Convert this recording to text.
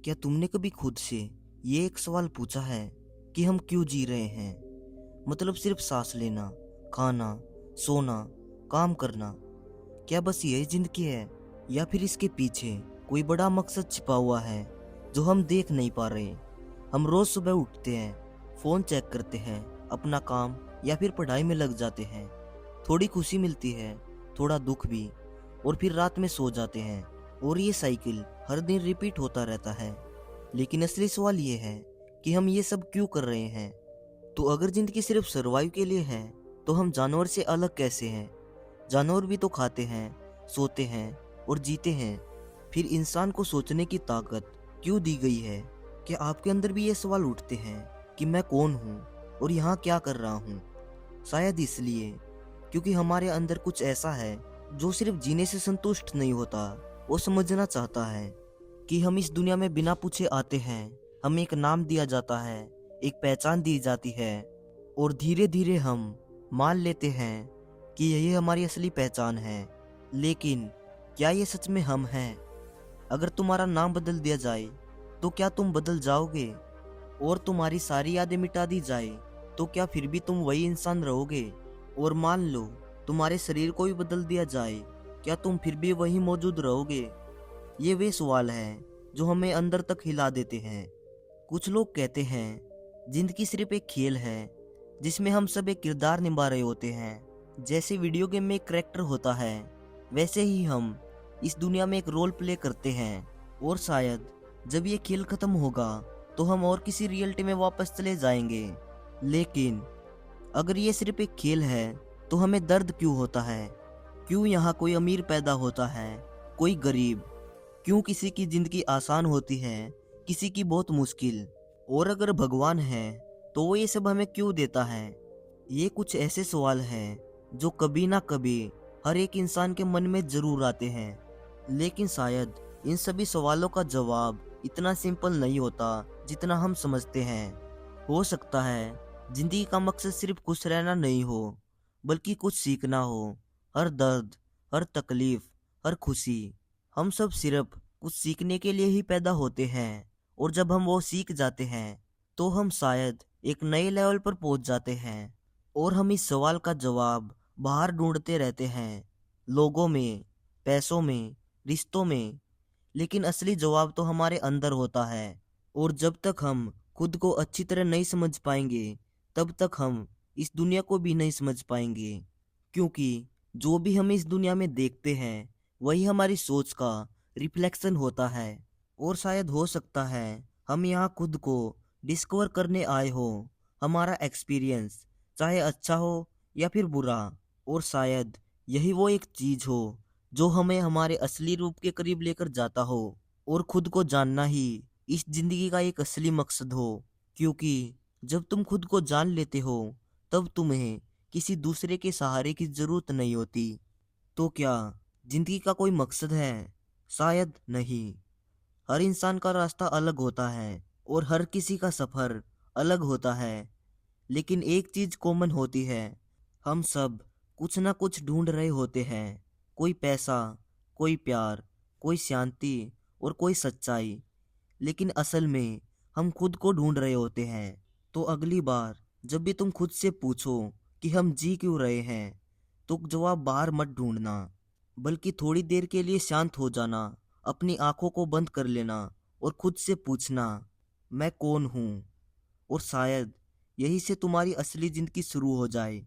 क्या तुमने कभी खुद से ये एक सवाल पूछा है कि हम क्यों जी रहे हैं? मतलब सिर्फ सांस लेना, खाना, सोना, काम करना, क्या बस यही जिंदगी है? या फिर इसके पीछे कोई बड़ा मकसद छिपा हुआ है जो हम देख नहीं पा रहे? हम रोज सुबह उठते हैं, फोन चेक करते हैं, अपना काम या फिर पढ़ाई में लग जाते हैं। थोड़ी खुशी मिलती है, थोड़ा दुख भी, और फिर रात में सो जाते हैं। और ये साइकिल हर दिन रिपीट होता रहता है। लेकिन असली सवाल ये है कि हम ये सब क्यों कर रहे हैं? तो अगर जिंदगी सिर्फ सर्वाइव के लिए है तो हम जानवर से अलग कैसे हैं? जानवर भी तो खाते हैं, सोते हैं और जीते हैं। फिर इंसान को सोचने की ताकत क्यों दी गई है? क्या आपके अंदर भी ये सवाल उठते हैं कि मैं कौन हूँ और यहाँ क्या कर रहा हूँ? शायद इसलिए क्योंकि हमारे अंदर कुछ ऐसा है जो सिर्फ जीने से संतुष्ट नहीं होता। वो समझना चाहता है कि हम इस दुनिया में बिना पूछे आते हैं। हमें एक नाम दिया जाता है, एक पहचान दी जाती है, और धीरे धीरे हम मान लेते हैं कि यही हमारी असली पहचान है। लेकिन क्या ये सच में हम हैं? अगर तुम्हारा नाम बदल दिया जाए तो क्या तुम बदल जाओगे? और तुम्हारी सारी यादें मिटा दी जाए तो क्या फिर भी तुम वही इंसान रहोगे? और मान लो तुम्हारे शरीर को भी बदल दिया जाए, क्या तुम फिर भी वही मौजूद रहोगे? ये वे सवाल हैं जो हमें अंदर तक हिला देते हैं। कुछ लोग कहते हैं जिंदगी सिर्फ एक खेल है जिसमें हम सब एक किरदार निभा रहे होते हैं। जैसे वीडियो गेम में एक कैरेक्टर होता है, वैसे ही हम इस दुनिया में एक रोल प्ले करते हैं। और शायद जब ये खेल खत्म होगा तो हम और किसी रियलिटी में वापस चले जाएंगे। लेकिन अगर ये सिर्फ एक खेल है तो हमें दर्द क्यों होता है? क्यों यहाँ कोई अमीर पैदा होता है, कोई गरीब? क्यों किसी की जिंदगी आसान होती है, किसी की बहुत मुश्किल? और अगर भगवान है तो वो ये सब हमें क्यों देता है? ये कुछ ऐसे सवाल हैं जो कभी ना कभी हर एक इंसान के मन में जरूर आते हैं। लेकिन शायद इन सभी सवालों का जवाब इतना सिंपल नहीं होता जितना हम समझते हैं। हो सकता है जिंदगी का मकसद सिर्फ खुश रहना नहीं हो, बल्कि कुछ सीखना हो। हर दर्द, हर तकलीफ, हर खुशी, हम सब सिर्फ कुछ सीखने के लिए ही पैदा होते हैं। और जब हम वो सीख जाते हैं तो हम शायद एक नए लेवल पर पहुंच जाते हैं। और हम इस सवाल का जवाब बाहर ढूंढते रहते हैं, लोगों में, पैसों में, रिश्तों में। लेकिन असली जवाब तो हमारे अंदर होता है। और जब तक हम खुद को अच्छी तरह नहीं समझ पाएंगे तब तक हम इस दुनिया को भी नहीं समझ पाएंगे। क्योंकि जो भी हम इस दुनिया में देखते हैं वही हमारी सोच का रिफ्लेक्शन होता है। और शायद हो सकता है हम यहाँ खुद को डिस्कवर करने आए हो, हमारा एक्सपीरियंस चाहे अच्छा हो या फिर बुरा। और शायद यही वो एक चीज हो जो हमें हमारे असली रूप के करीब लेकर जाता हो। और खुद को जानना ही इस जिंदगी का एक असली मकसद हो। क्योंकि जब तुम खुद को जान लेते हो तब तुम्हें किसी दूसरे के सहारे की जरूरत नहीं होती। तो क्या जिंदगी का कोई मकसद है? शायद नहीं। हर इंसान का रास्ता अलग होता है और हर किसी का सफर अलग होता है। लेकिन एक चीज कॉमन होती है, हम सब कुछ ना कुछ ढूंढ रहे होते हैं। कोई पैसा, कोई प्यार, कोई शांति और कोई सच्चाई। लेकिन असल में हम खुद को ढूंढ रहे होते हैं। तो अगली बार जब भी तुम खुद से पूछो कि हम जी क्यों रहे हैं, तो जवाब बाहर मत ढूंढना, बल्कि थोड़ी देर के लिए शांत हो जाना, अपनी आंखों को बंद कर लेना और खुद से पूछना, मैं कौन हूँ? और शायद यही से तुम्हारी असली जिंदगी शुरू हो जाए।